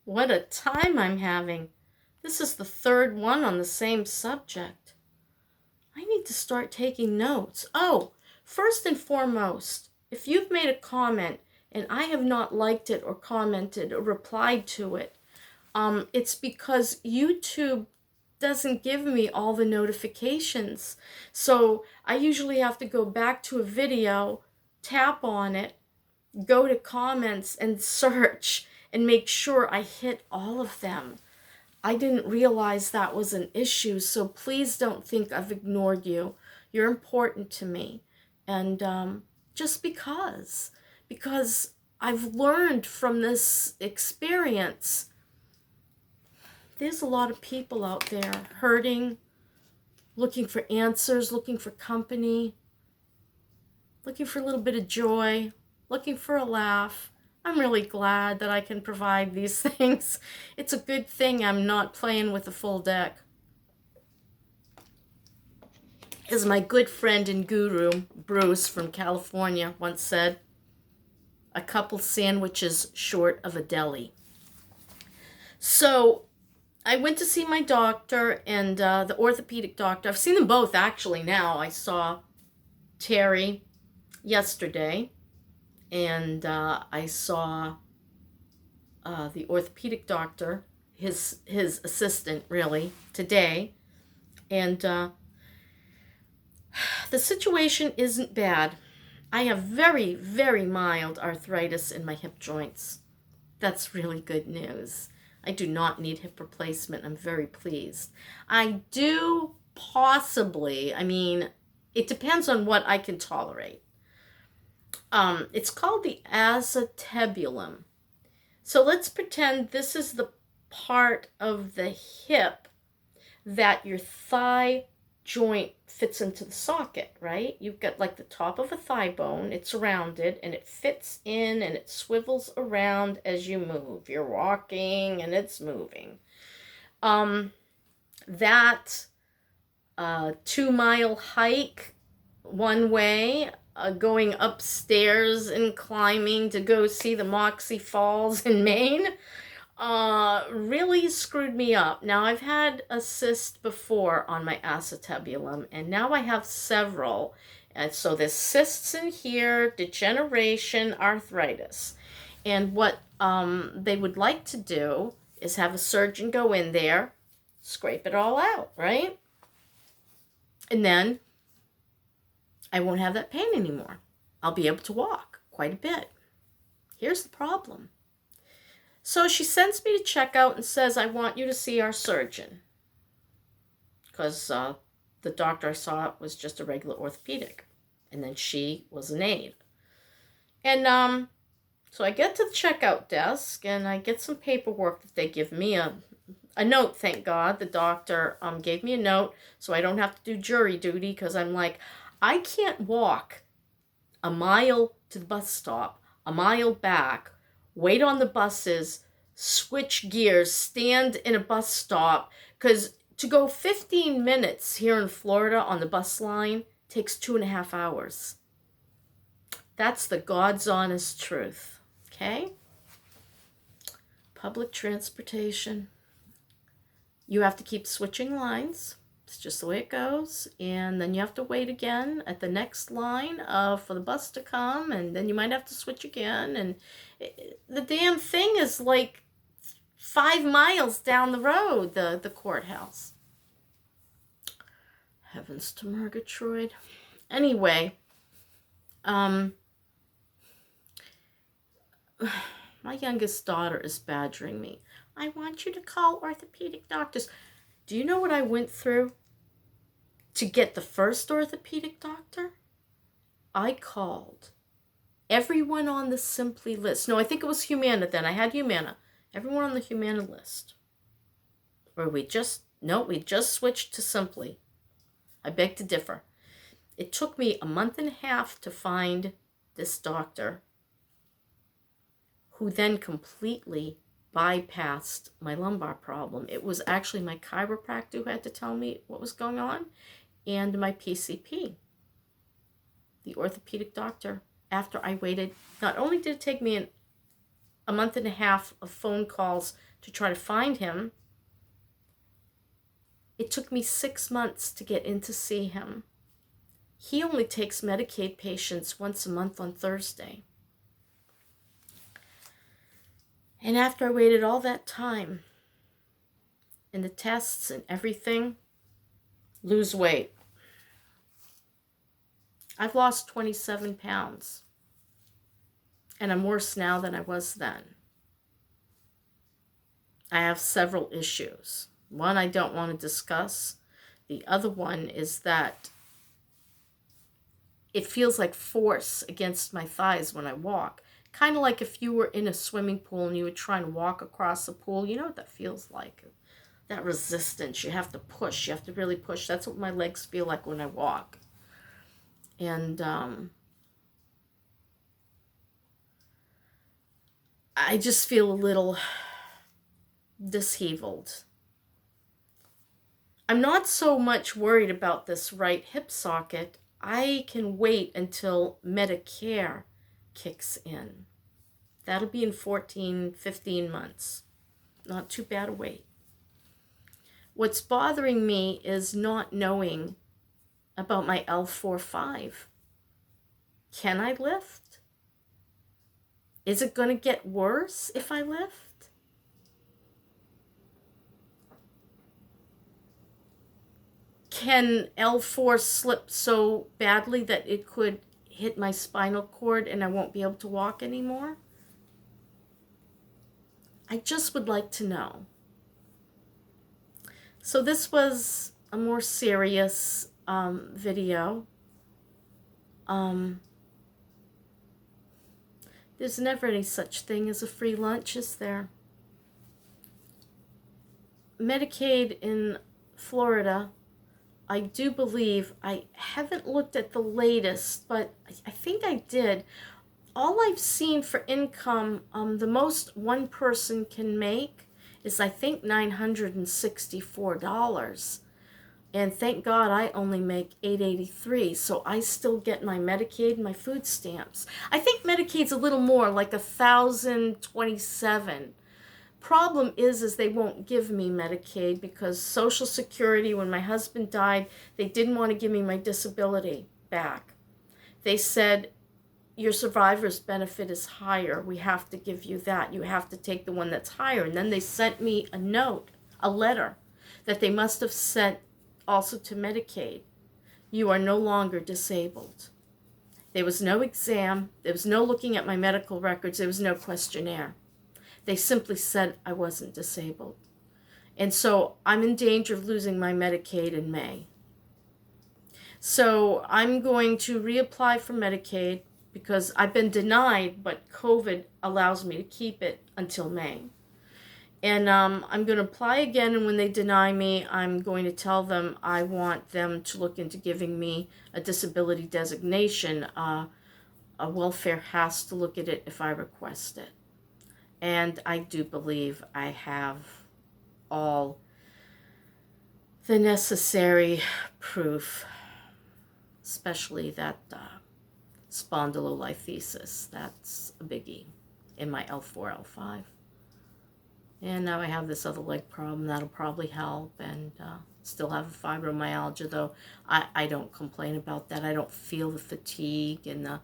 What a time I'm having. This is the third one on the same subject. I need to start taking notes. Oh, first and foremost, if you've made a comment and I have not liked it or commented or replied to it, it's because YouTube doesn't give me all the notifications. So I usually have to go back to a video, tap on it, go to comments and search and make sure I hit all of them. I didn't realize that was an issue, so please don't think I've ignored you. You're important to me. And just because I've learned from this experience, there's a lot of people out there hurting, looking for answers, looking for company, looking for a little bit of joy, looking for a laugh. I'm really glad that I can provide these things. It's a good thing I'm not playing with a full deck. As my good friend and guru, Bruce from California, once said, a couple sandwiches short of a deli. So I went to see my doctor and the orthopedic doctor. I've seen them both actually now. I saw Terry yesterday, and I saw the orthopedic doctor, his assistant really, today. And the situation isn't bad. I have very, very mild arthritis in my hip joints. That's really good news. I do not need hip replacement. I'm very pleased. I do possibly, it depends on what I can tolerate. It's called the acetabulum. So let's pretend this is the part of the hip that your thigh joint fits into the socket, right? You've got like the top of a thigh bone, it's rounded, and it fits in and it swivels around as you move. You're walking and it's moving. That 2-mile hike one way, going upstairs and climbing to go see the Moxie Falls in Maine, really screwed me up. Now, I've had a cyst before on my acetabulum, and now I have several. And so there's cysts in here, degeneration, arthritis. And what they would like to do is have a surgeon go in there, scrape it all out, right? And then I won't have that pain anymore. I'll be able to walk quite a bit. Here's the problem. So she sends me to check out and says, I want you to see our surgeon. Because the doctor I saw was just a regular orthopedic. And then she was an aide. And so I get to the checkout desk and I get some paperwork that they give me. A note, thank God. The doctor gave me a note so I don't have to do jury duty, because I'm like, I can't walk a mile to the bus stop, a mile back, wait on the buses, switch gears, stand in a bus stop, because to go 15 minutes here in Florida on the bus line takes 2.5 hours. That's the God's honest truth, okay? Public transportation. You have to keep switching lines. It's just the way it goes. And then you have to wait again at the next line for the bus to come. And then you might have to switch again. And the damn thing is like 5 miles down the road, the courthouse. Heavens to Murgatroyd. Anyway, my youngest daughter is badgering me. I want you to call orthopedic doctors. Do you know what I went through to get the first orthopedic doctor? I called everyone on the Simply list. No, I think it was Humana then. I had Humana. Everyone on the Humana list. Or we just switched to Simply. I beg to differ. It took me a month and a half to find this doctor, who then completely bypassed my lumbar problem. It was actually my chiropractor who had to tell me what was going on, and my PCP, the orthopedic doctor. After I waited, not only did it take me a month and a half of phone calls to try to find him. It took me 6 months to get in to see him. He only takes Medicaid patients once a month on Thursday. And after I waited all that time, and the tests and everything, lose weight. I've lost 27 pounds. And I'm worse now than I was then. I have several issues. One I don't want to discuss. The other one is that it feels like force against my thighs when I walk. Kind of like if you were in a swimming pool and you were trying to walk across the pool. You know what that feels like? That resistance. You have to push. You have to really push. That's what my legs feel like when I walk. And I just feel a little disheveled. I'm not so much worried about this right hip socket. I can wait until Medicare kicks in. That'll be in 14, 15 months. Not too bad a wait. What's bothering me is not knowing about my L4-5. Can I lift? Is it going to get worse if I lift? Can L4 slip so badly that it could hit my spinal cord and I won't be able to walk anymore? I just would like to know. So this was a more serious video. There's never any such thing as a free lunch, is there? Medicaid in Florida, I do believe, I haven't looked at the latest, but I think I did. All I've seen for income, the most one person can make is I think $964. And thank God I only make $883, so I still get my Medicaid and my food stamps. I think Medicaid's a little more, like $1,027. Problem is they won't give me Medicaid because Social Security, when my husband died, they didn't want to give me my disability back. They said, your survivor's benefit is higher. We have to give you that. You have to take the one that's higher. And then they sent me a note, a letter, that they must have sent also to Medicaid. You are no longer disabled. There was no exam. There was no looking at my medical records. There was no questionnaire. They simply said I wasn't disabled. And so I'm in danger of losing my Medicaid in May. So I'm going to reapply for Medicaid because I've been denied, but COVID allows me to keep it until May. And I'm going to apply again, and when they deny me, I'm going to tell them I want them to look into giving me a disability designation. A welfare has to look at it if I request it. And I do believe I have all the necessary proof, especially that spondylolisthesis. That's a biggie in my L4, L5. And now I have this other leg problem that'll probably help, and still have fibromyalgia, though I don't complain about that. I don't feel the fatigue and the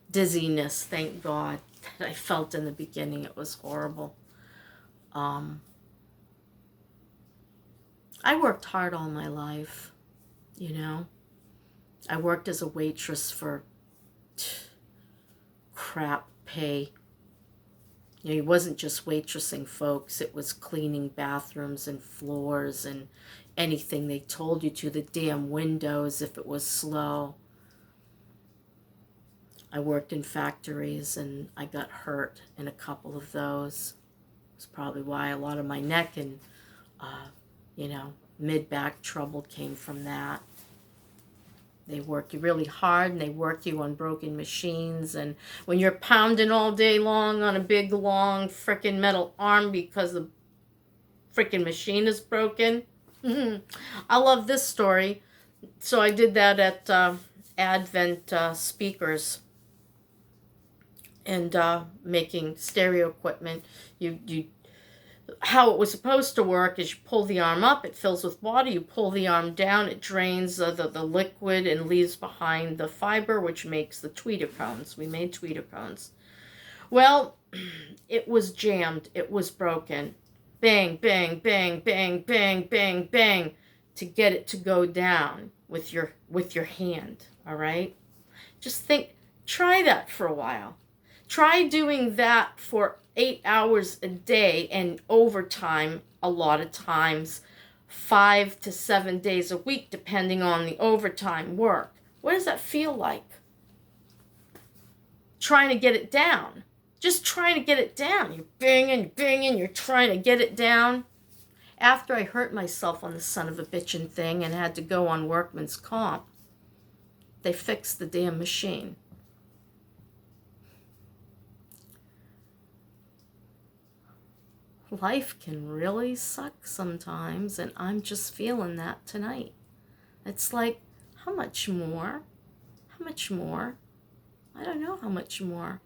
dizziness, thank God, that I felt in the beginning. It was horrible. I worked hard all my life, you know. I worked as a waitress for crap pay. You know, it wasn't just waitressing, folks. It was cleaning bathrooms and floors and anything they told you to, the damn windows if it was slow. I worked in factories and I got hurt in a couple of those. That's probably why a lot of my neck and, mid-back trouble came from that. They work you really hard, and they work you on broken machines. And when you're pounding all day long on a big, long, frickin' metal arm because the frickin' machine is broken. I love this story. So I did that at Advent Speakers. and making stereo equipment. You how it was supposed to work is you pull the arm up, it fills with water, you pull the arm down, it drains the liquid and leaves behind the fiber, which makes the tweeter cones. We made tweeter cones. Well, it was jammed, it was broken. Bang, bang, bang, bang, bang, bang, bang, to get it to go down with your hand, all right? Just try that for a while. Try doing that for 8 hours a day, and overtime a lot of times 5 to 7 days a week, depending on the overtime work. What does that feel like? Trying to get it down. Just trying to get it down. You're banging, you're trying to get it down. After I hurt myself on the son of a bitchin' thing and had to go on workman's comp, they fixed the damn machine. Life can really suck sometimes, and I'm just feeling that tonight. It's like, how much more? How much more? I don't know how much more.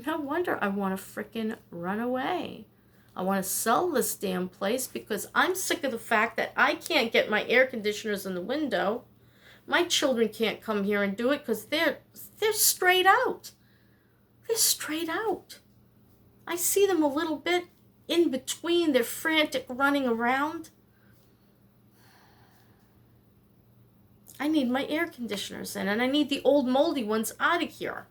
No wonder I want to frickin' run away. I want to sell this damn place because I'm sick of the fact that I can't get my air conditioners in the window. My children can't come here and do it because they're straight out. They're straight out. I see them a little bit in between. They're frantic running around. I need my air conditioners in, and I need the old moldy ones out of here.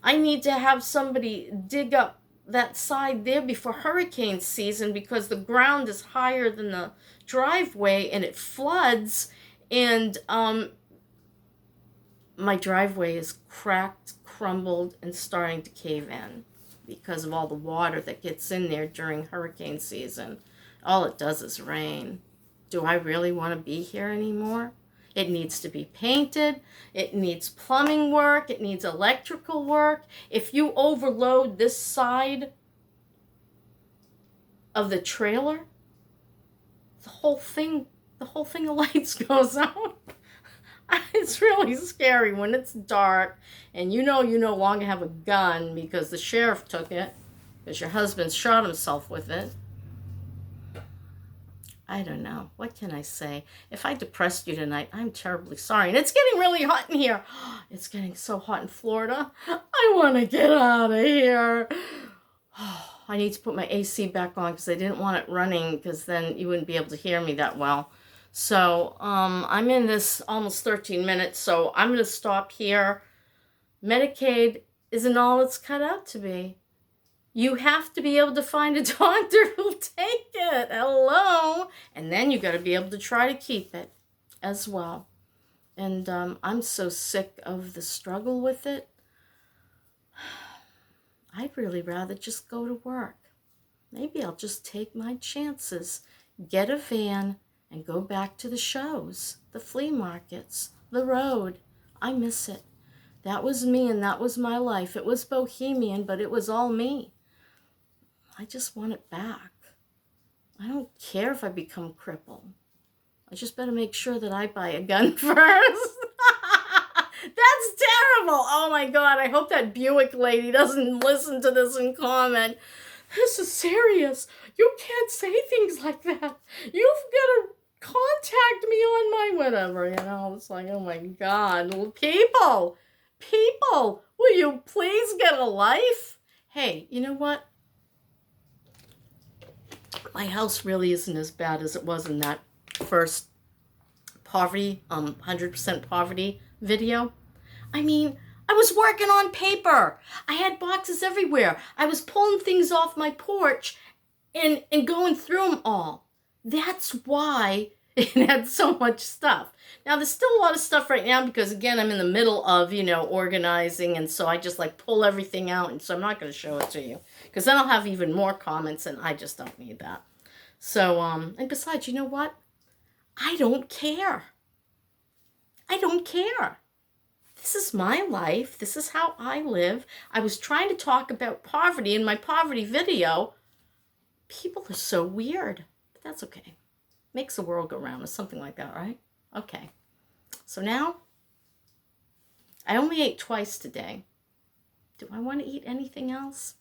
I need to have somebody dig up that side there before hurricane season because the ground is higher than the driveway and it floods, and my driveway is cracked, crumbled, and starting to cave in because of all the water that gets in there during hurricane season. All it does is rain. Do I really want to be here anymore? It needs to be painted. It needs plumbing work. It needs electrical work. If you overload this side of the trailer, the whole thing of lights goes out. It's really scary when it's dark and you no longer have a gun because the sheriff took it, because your husband shot himself with it. I don't know. What can I say? If I depressed you tonight, I'm terribly sorry. And it's getting really hot in here. It's getting so hot in Florida. I want to get out of here. I need to put my AC back on because I didn't want it running because then you wouldn't be able to hear me that well. So I'm in this almost 13 minutes, so I'm going to stop here. Medicaid isn't all it's cut out to be. You have to be able to find a doctor who'll take it. Hello. And then you got to be able to try to keep it as well. And I'm so sick of the struggle with it. I'd really rather just go to work. Maybe I'll just take my chances, get a van, and go back to the shows, the flea markets, the road. I miss it. That was me and that was my life. It was bohemian, but it was all me. I just want it back. I don't care if I become crippled. I just better make sure that I buy a gun first. That's terrible. Oh my God, I hope that Buick lady doesn't listen to this and comment. This is serious. You can't say things like that. You've got to contact me on my whatever, It's like, oh my God. People, will you please get a life? Hey, you know what? My house really isn't as bad as it was in that first poverty, 100% poverty video. I mean, I was working on paper. I had boxes everywhere. I was pulling things off my porch and going through them all. That's why it had so much stuff. Now, there's still a lot of stuff right now because, again, I'm in the middle of, organizing, and so I just, pull everything out, and so I'm not going to show it to you because then I'll have even more comments, and I just don't need that. So, and besides, you know what? I don't care. I don't care. This is my life. This is how I live. I was trying to talk about poverty in my poverty video. People are so weird, but that's okay. Makes the world go round or something like that, right? Okay. So now, I only ate twice today. Do I want to eat anything else?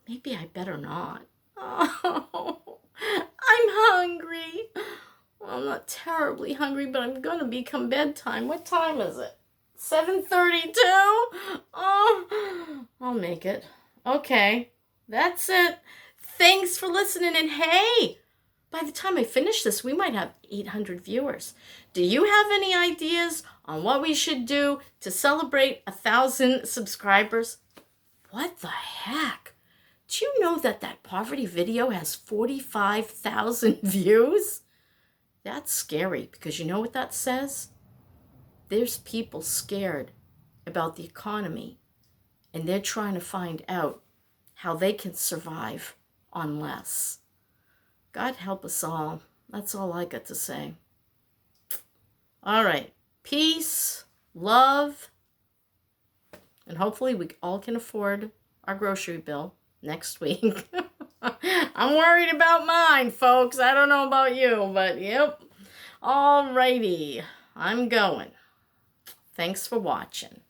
Maybe I better not. Oh, I'm hungry. Well, I'm not terribly hungry, but I'm gonna become bedtime. What time is it? 7:32? Oh, I'll make it. Okay, that's it. Thanks for listening, and hey, by the time I finish this, we might have 800 viewers. Do you have any ideas on what we should do to celebrate 1,000 subscribers? What the heck? Do you know that poverty video has 45,000 views? That's scary, because you know what that says? There's people scared about the economy, and they're trying to find out how they can survive on less. God help us all. That's all I got to say. All right. Peace, love, and hopefully we all can afford our grocery bill next week. I'm worried about mine, folks. I don't know about you, but yep. All righty. I'm going. Thanks for watching.